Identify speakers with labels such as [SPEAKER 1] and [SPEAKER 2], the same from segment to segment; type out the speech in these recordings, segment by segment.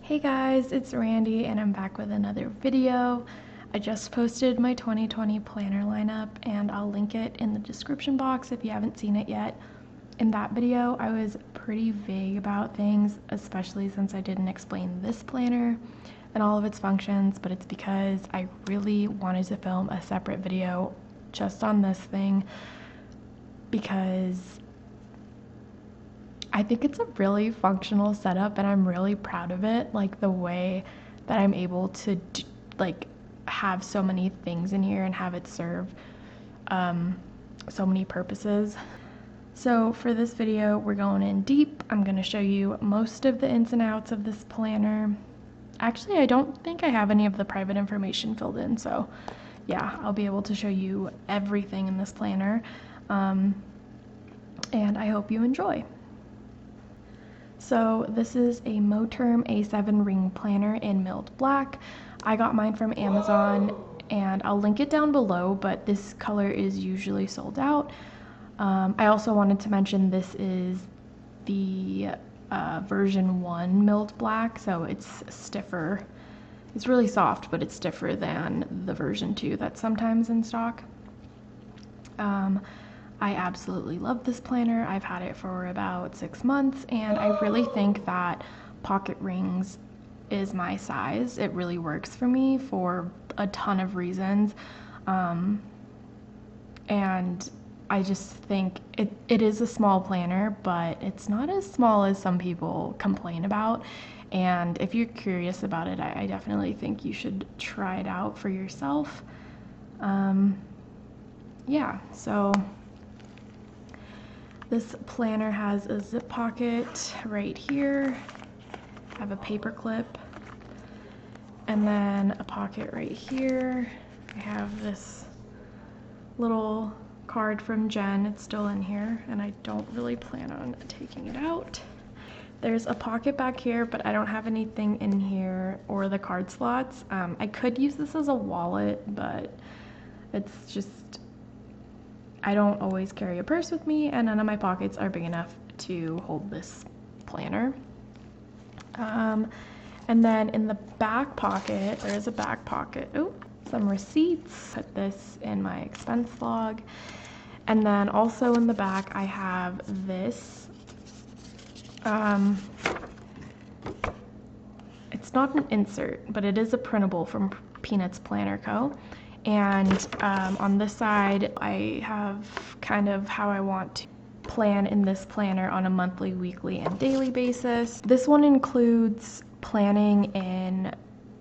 [SPEAKER 1] Hey guys, it's Randi and I'm back with another video. I just posted my 2020 planner lineup and I'll link it in the description box if you haven't seen it yet. In that video, I was pretty vague about things, especially since I didn't explain this planner and all of its functions, but it's because I really wanted to film a separate video just on this thing because I think it's a really functional setup and I'm really proud of it, like the way that I'm able to have so many things in here and have it serve so many purposes. So for this video, we're going in deep. I'm going to show you most of the ins and outs of this planner. Actually, I don't think I have any of the private information filled in, so yeah, I'll be able to show you everything in this planner, and I hope you enjoy. So this is a Moterm A7 Ring Planner in milled black. I got mine from Amazon and I'll link it down below, but this color is usually sold out. I also wanted to mention this is the version 1 milled black, so it's stiffer. It's really soft, but it's stiffer than the version 2 that's sometimes in stock. I absolutely love this planner. I've had it for about 6 months and I really think that pocket rings is my size. It really works for me for a ton of reasons. And I just think it is a small planner, but it's not as small as some people complain about. And if you're curious about it, I definitely think you should try it out for yourself. Yeah, so this planner has a zip pocket right here. I have a paper clip and then a pocket right here. I have this little card from Jen. It's still in here and I don't really plan on taking it out. There's a pocket back here, but I don't have anything in here or the card slots. I could use this as a wallet, but it's just, I don't always carry a purse with me and none of my pockets are big enough to hold this planner. And then in the back pocket, there's a back pocket. Oh, some receipts. Put this in my expense log. And then also in the back, I have this. It's not an insert, but it is a printable from Peanuts Planner Co. And on this side, I have kind of how I want to plan in this planner on a monthly, weekly, and daily basis. This one includes planning in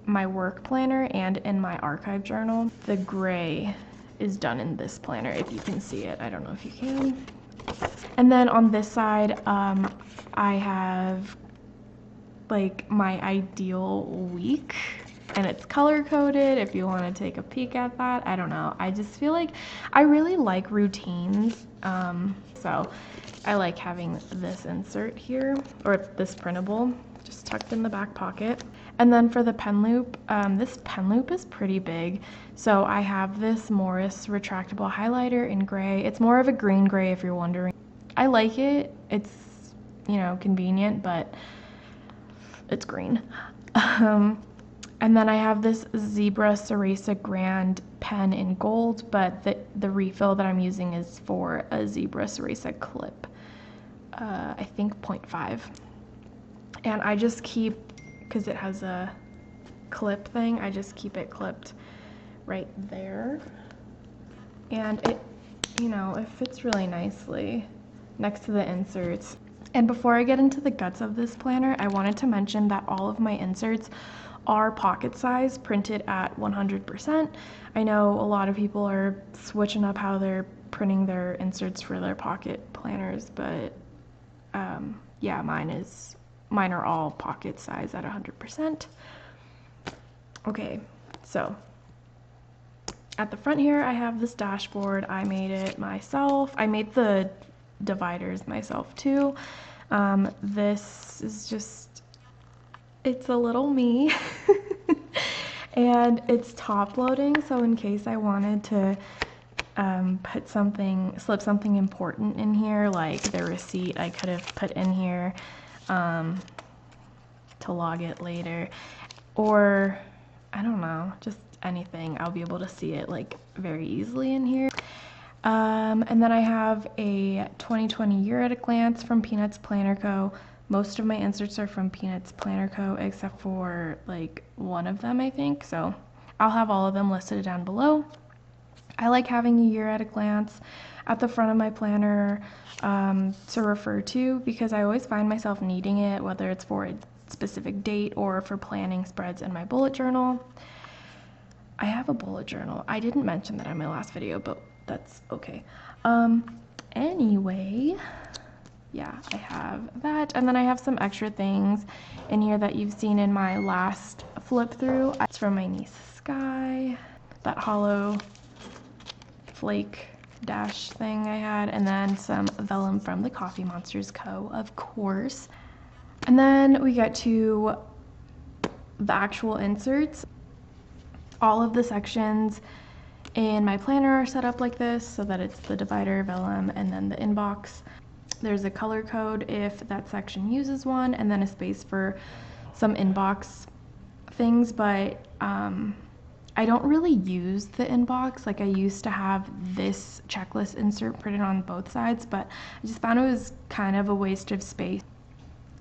[SPEAKER 1] my work planner and in my archive journal. The gray is done in this planner, if you can see it. I don't know if you can. And then on this side, I have like my ideal week. And it's color coded if you want to take a peek at that. I don't know. I just feel like I really like routines. So I like having this insert here, or this printable, just tucked in the back pocket. And then for the pen loop, this pen loop is pretty big. So I have this Morris retractable highlighter in gray. It's more of a green gray if you're wondering. I like it. It's, you know, convenient, but it's green. And then I have this Zebra Ceresa Grand pen in gold, but the refill that I'm using is for a Zebra Ceresa clip, I think 0.5. And I just keep, because it has a clip thing, I just keep it clipped right there. And it, you know, it fits really nicely next to the inserts. And before I get into the guts of this planner, I wanted to mention that all of my inserts are pocket size, printed at 100%. I know a lot of people are switching up how they're printing their inserts for their pocket planners, but yeah, mine are all pocket size at 100%. Okay, so at the front here, I have this dashboard. I made it myself. I made the dividers myself too. This is just, it's a little me. And it's top loading, so in case I wanted to slip something important in here, like the receipt I could have put in here to to log it later, or I don't know, just anything. I'll be able to see it like very easily in here. And then I have a 2020 year at a glance from Peanuts Planner Co. Most of my inserts are from Peanuts Planner Co. except for like one of them, I think. So I'll have all of them listed down below. I like having a year at a glance at the front of my planner to refer to, because I always find myself needing it, whether it's for a specific date or for planning spreads in my bullet journal. I have a bullet journal. I didn't mention that in my last video, but that's okay. Anyway, yeah, I have that. And then I have some extra things in here that you've seen in my last flip through. It's from my niece Sky, that hollow flake dash thing I had, and then some vellum from the Coffee Monsters Co., of course. And then we get to the actual inserts. All of the sections in my planner are set up like this, so that it's the divider, vellum, and then the inbox. There's a color code if that section uses one, and then a space for some inbox things, but I don't really use the inbox. Like, I used to have this checklist insert printed on both sides, but I just found it was kind of a waste of space,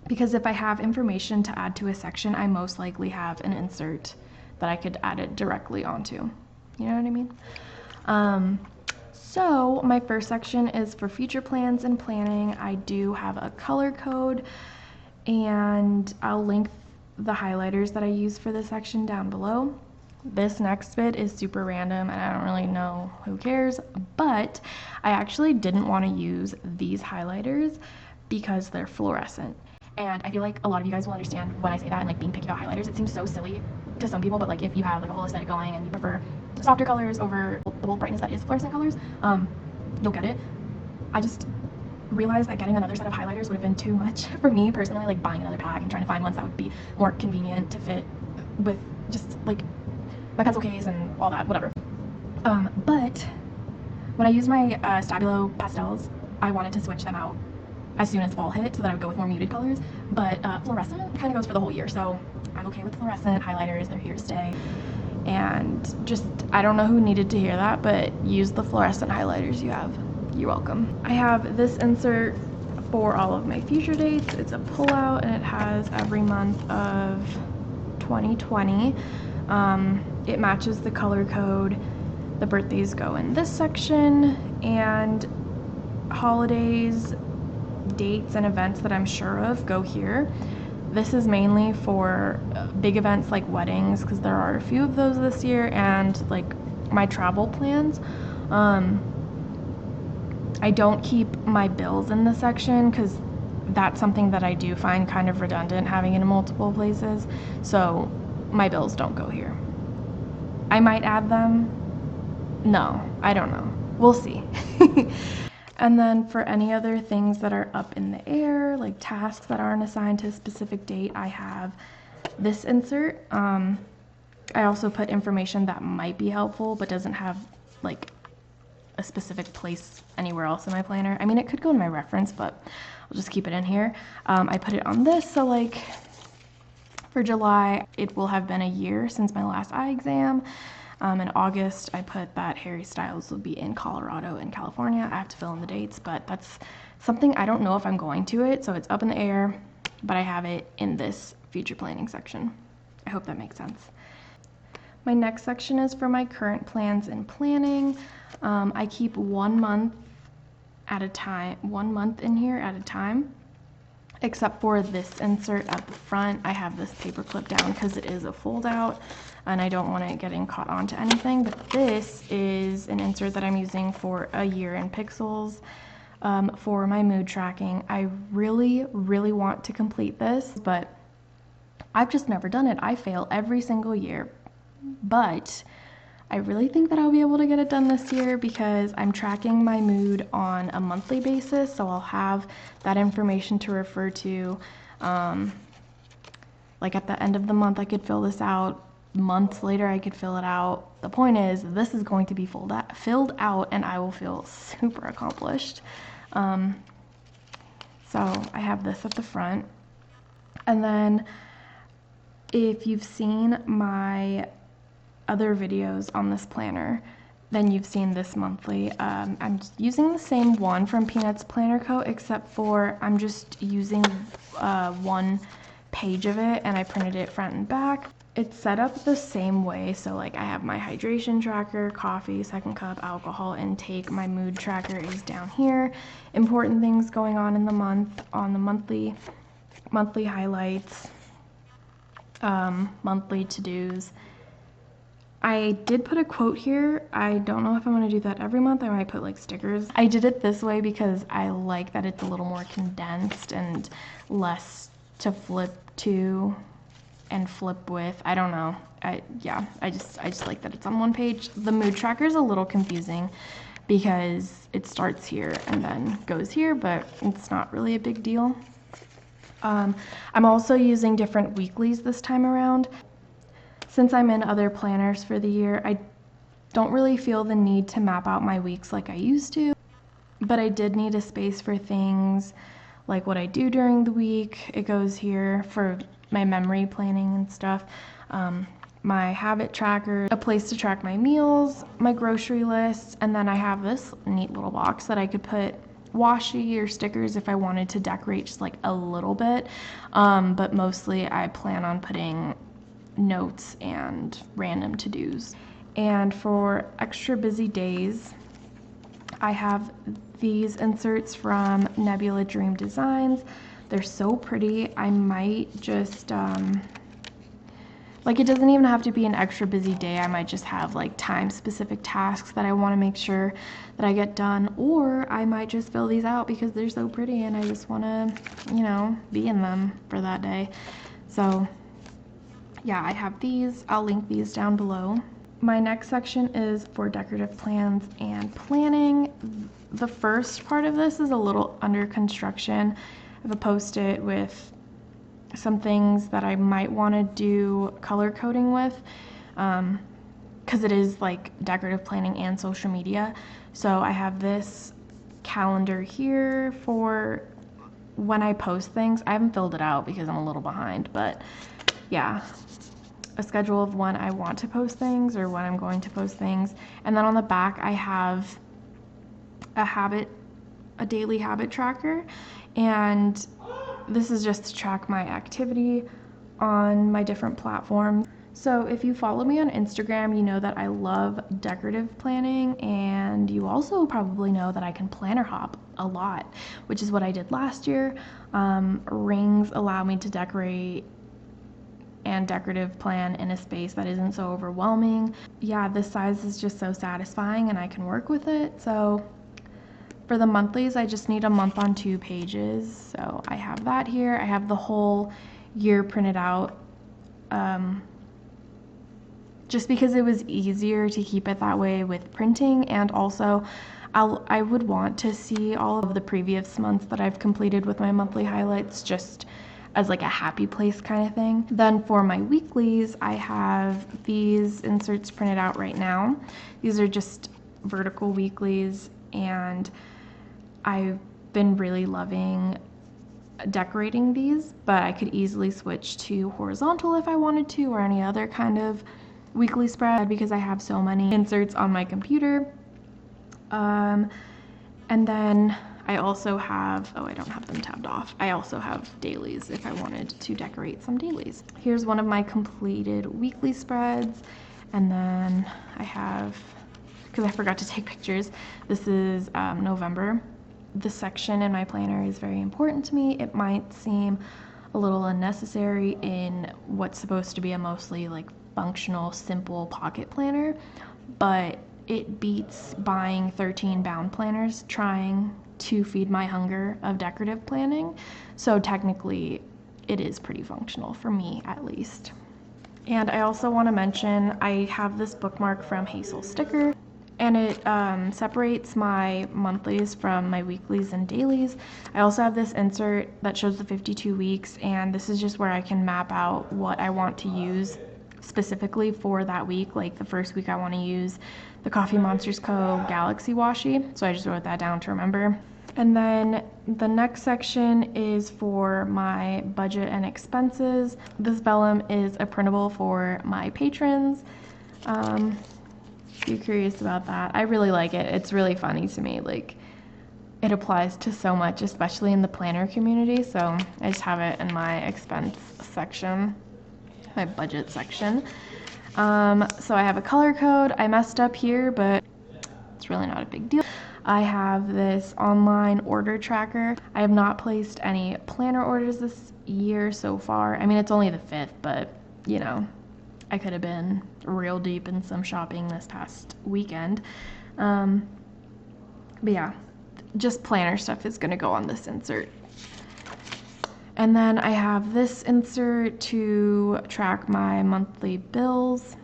[SPEAKER 1] because if I have information to add to a section, I most likely have an insert that I could add it directly onto. You know what I mean? So my first section is for future plans and planning. I do have a color code, and I'll link the highlighters that I use for this section down below. This next bit is super random, and I don't really know, who cares, but I actually didn't want to use these highlighters because they're fluorescent. And I feel like a lot of you guys will understand when I say that, and like being picky about highlighters, it seems so silly to some people, but like if you have like a whole aesthetic going and you prefer softer colors over the bold brightness that is fluorescent colors, you'll get it. I just realized that getting another set of highlighters would have been too much for me personally, like buying another pack and trying to find ones that would be more convenient to fit with just like my pencil case and all that, whatever. But when I use my Stabilo pastels, I wanted to switch them out as soon as fall hit so that I would go with more muted colors, but fluorescent kind of goes for the whole year, so I'm okay with fluorescent highlighters. They're here to stay. And just, I don't know who needed to hear that, but use the fluorescent highlighters you have. You're welcome. I have this insert for all of my future dates. It's a pullout, and it has every month of 2020. It matches the color code. The birthdays go in this section, and holidays, dates, and events that I'm sure of go here. This is mainly for big events like weddings, because there are a few of those this year, and like my travel plans. I don't keep my bills in this section because that's something that I do find kind of redundant having it in multiple places, so my bills don't go here. I might add them. No, I don't know. We'll see. And then for any other things that are up in the air, like tasks that aren't assigned to a specific date, I have this insert. I also put information that might be helpful but doesn't have like a specific place anywhere else in my planner. I mean, it could go in my reference, but I'll just keep it in here. I put it on this, so like for July, it will have been a year since my last eye exam. In August, I put that Harry Styles will be in Colorado and California. I have to fill in the dates, but that's something I don't know if I'm going to it, so it's up in the air, but I have it in this future planning section. I hope that makes sense. My next section is for my current plans and planning. I keep 1 month at a time, 1 month in here at a time, except for this insert at the front. I have this paper clip down because it is a fold out and I don't want it getting caught onto anything, but this is an insert that I'm using for a year in pixels for my mood tracking. I really want to complete this, but I've just never done it. I fail every single year, but I really think that I'll be able to get it done this year because I'm tracking my mood on a monthly basis, so I'll have that information to refer to. Like at the end of the month, I could fill this out. Months later, I could fill it out. The point is, this is going to be filled out, and I will feel super accomplished. So I have this at the front, and then If you've seen my other videos on this planner, then you've seen this monthly. I'm using the same one from Peanuts Planner Co., except for I'm just using one page of it, and I printed it front and back. It's set up the same way, so like I have my hydration tracker, coffee, second cup, alcohol intake. My mood tracker is down here. Important things going on in the month, on the monthly highlights, monthly to-dos. I did put a quote here. I don't know if I'm gonna do that every month. I might put like stickers. I did it this way because I like that it's a little more condensed and less to flip to and flip with. I don't know. I just like that it's on one page. The mood tracker is a little confusing because it starts here and then goes here, but it's not really a big deal. I'm also using different weeklies this time around. Since I'm in other planners for the year, I don't really feel the need to map out my weeks like I used to, but I did need a space for things like what I do during the week. It goes here for my memory planning and stuff. My habit tracker, a place to track my meals, my grocery lists, and then I have this neat little box that I could put washi or stickers if I wanted to decorate just like a little bit, but mostly I plan on putting notes and random to-dos. And for extra busy days, I have these inserts from NebulaDreamDesigns. They're so pretty. I might just like, it doesn't even have to be an extra busy day. I might just have like time specific tasks that I want to make sure that I get done, or I might just fill these out because they're so pretty and I just want to, you know, be in them for that day. So yeah, I have these. I'll link these down below. My next section is for decorative plans and planning. The first part of this is a little under construction. I have a post-it with some things that I might want to do color coding with, because it is like decorative planning and social media. So I have this calendar here for when I post things. I haven't filled it out because I'm a little behind, but yeah, a schedule of when I want to post things or when I'm going to post things. And then on the back I have a daily habit tracker, and this is just to track my activity on my different platforms. So if you follow me on Instagram, you know that I love decorative planning, and you also probably know that I can planner hop a lot, which is what I did last year. Rings allow me to decorate and decorative plan in a space that isn't so overwhelming. Yeah, this size is just so satisfying and I can work with it. So for the monthlies, I just need a month on 2 pages. So I have that here. I have the whole year printed out, just because it was easier to keep it that way with printing, and also I would want to see all of the previous months that I've completed with my monthly highlights, just as like a happy place kind of thing. Then for my weeklies, I have these inserts printed out right now. These are just vertical weeklies, and I've been really loving decorating these, but I could easily switch to horizontal if I wanted to, or any other kind of weekly spread, because I have so many inserts on my computer. And then I also have, oh, I don't have them tabbed off. I also have dailies if I wanted to decorate some dailies. Here's one of my completed weekly spreads. And then I have, because I forgot to take pictures, this is November. This section in my planner is very important to me. It might seem a little unnecessary in what's supposed to be a mostly like functional, simple pocket planner, but it beats buying 13 bound planners trying to feed my hunger of decorative planning. So technically it is pretty functional for me, at least. And I also want to mention I have this bookmark from Hazel Sticker, and it separates my monthlies from my weeklies and dailies. I also have this insert that shows the 52 weeks, and this is just where I can map out what I want to use specifically for that week. Like the first week I want to use the Coffee Monsters Co. Galaxy washi, so I just wrote that down to remember. And then the next section is for my budget and expenses. This vellum is a printable for my patrons. If you're curious about that, I really like it. It's really funny to me. Like, it applies to so much, especially in the planner community. So I just have it in my expense section, my budget section. So I have a color code. I messed up here, but it's really not a big deal. I have this online order tracker. I have not placed any planner orders this year so far. I mean, it's only the 5th, but you know, I could have been real deep in some shopping this past weekend. But yeah, just planner stuff is gonna go on this insert. And then I have this insert to track my monthly bills.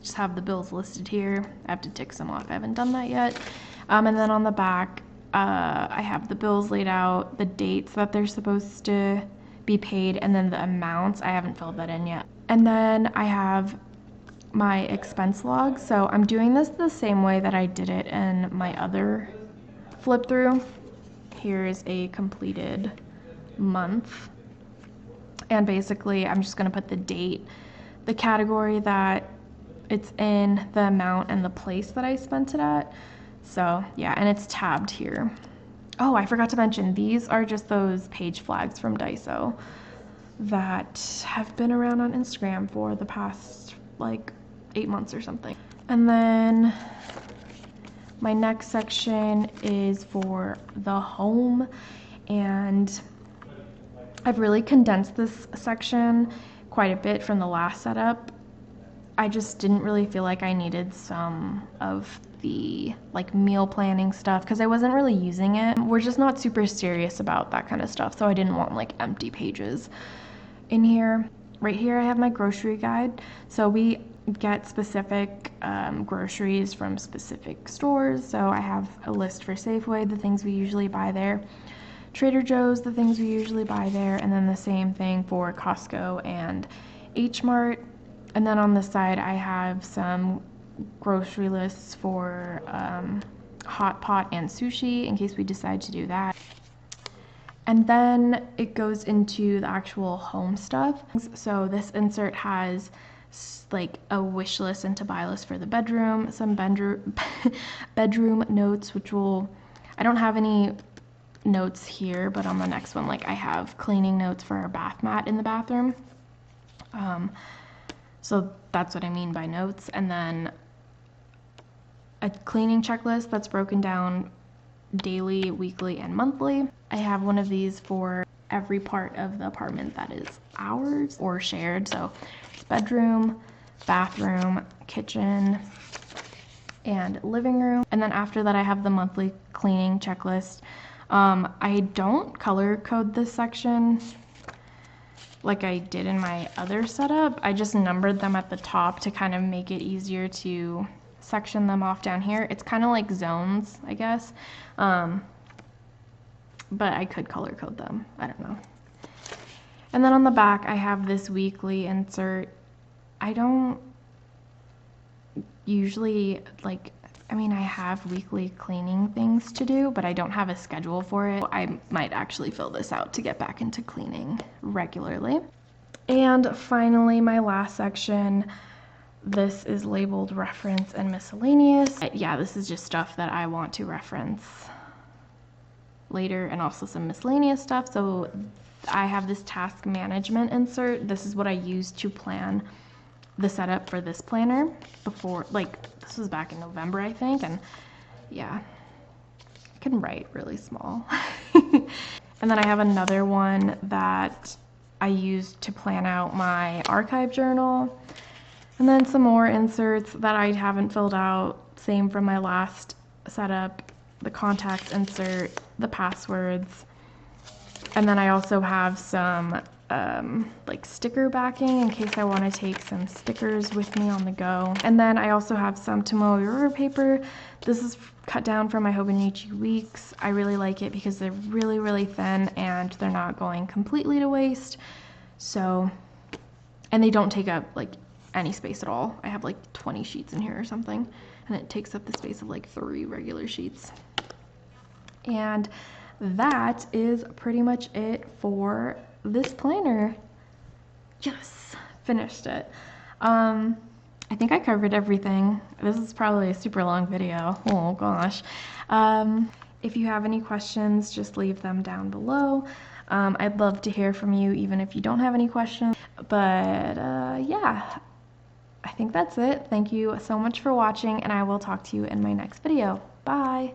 [SPEAKER 1] Just have the bills listed here. I have to tick some off. I haven't done that yet. And then on the back, I have the bills laid out, the dates that they're supposed to be paid, and then the amounts. I haven't filled that in yet. And then I have my expense log. So I'm doing this the same way that I did it in my other flip through. Here's a completed month. And basically, I'm just going to put the date, the category that it's in, the amount, and the place that I spent it at. So yeah, and it's tabbed here. Oh, I forgot to mention, these are just those page flags from Daiso that have been around on Instagram for the past like 8 months or something. And then my next section is for the home, and I've really condensed this section quite a bit from the last setup. I just didn't really feel like I needed some of the like meal planning stuff because I wasn't really using it. We're just not super serious about that kind of stuff, so I didn't want like empty pages in here. Right here I have my grocery guide. So we get specific groceries from specific stores. So I have a list for Safeway, the things we usually buy there. Trader Joe's, the things we usually buy there, and then the same thing for Costco and H Mart. And then on the side, I have some grocery lists for hot pot and sushi in case we decide to do that. And then it goes into the actual home stuff. So this insert has like a wish list and to buy list for the bedroom, some bedroom notes, which I don't have any notes here, but on the next one, like I have cleaning notes for our bath mat in the bathroom. So that's what I mean by notes. And then a cleaning checklist that's broken down daily, weekly, and monthly. I have one of these for every part of the apartment that is ours or shared. So it's bedroom, bathroom, kitchen, and living room. And then after that, I have the monthly cleaning checklist. I don't color code this section like I did in my other setup. I just numbered them at the top to kind of make it easier to section them off down here. It's kind of like zones, I guess. But I could color code them. I don't know. And then on the back, I have this weekly insert. I don't usually I have weekly cleaning things to do, but I don't have a schedule for it. I might actually fill this out to get back into cleaning regularly. And finally, my last section, this is labeled reference and miscellaneous. Yeah, this is just stuff that I want to reference later, and also some miscellaneous stuff. So I have this task management insert. This is what I use to plan the setup for this planner before, this was back in November, I think, and yeah, I can write really small. And then I have another one that I use to plan out my archive journal, and then some more inserts that I haven't filled out, same from my last setup, the contacts insert, the passwords, and then I also have some sticker backing in case I want to take some stickers with me on the go. And then I also have some Tomoe River paper. This is cut down from my Hobonichi Weeks. I really like it because they're really, really thin and they're not going completely to waste. So, and they don't take up any space at all. I have 20 sheets in here or something, and it takes up the space of 3 regular sheets. And that is pretty much it for this planner. Yes, finished it. I think I covered everything. This is probably a super long video. Oh gosh. If you have any questions, just leave them down below. I'd love to hear from you even if you don't have any questions. But yeah, I think that's it. Thank you so much for watching, and I will talk to you in my next video. Bye!